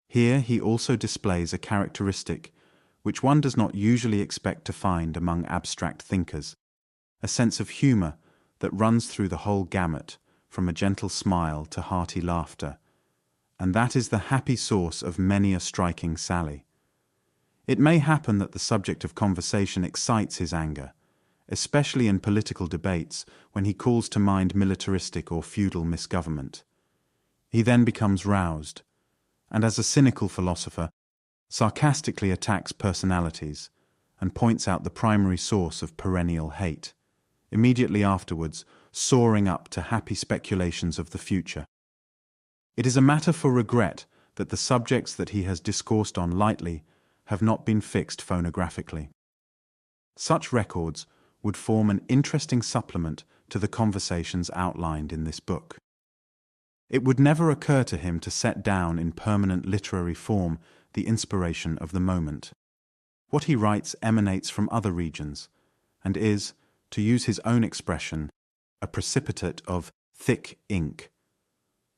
Here he also displays a characteristic which one does not usually expect to find among abstract thinkers, a sense of humor that runs through the whole gamut, from a gentle smile to hearty laughter, and that is the happy source of many a striking sally. It may happen that the subject of conversation excites his anger, especially in political debates when he calls to mind militaristic or feudal misgovernment. He then becomes roused, and as a cynical philosopher, sarcastically attacks personalities and points out the primary source of perennial hate, immediately afterwards soaring up to happy speculations of the future. It is a matter for regret that the subjects that he has discoursed on lightly have not been fixed phonographically. Such records would form an interesting supplement to the conversations outlined in this book. It would never occur to him to set down in permanent literary form the inspiration of the moment. What he writes emanates from other regions, and is, to use his own expression, a precipitate of thick ink.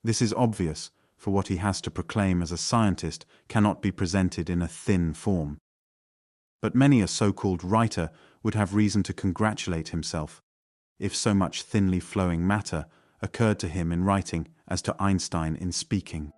This is obvious, for what he has to proclaim as a scientist cannot be presented in a thin form. But many a so-called writer would have reason to congratulate himself if so much thinly flowing matter occurred to him in writing as to Einstein in speaking.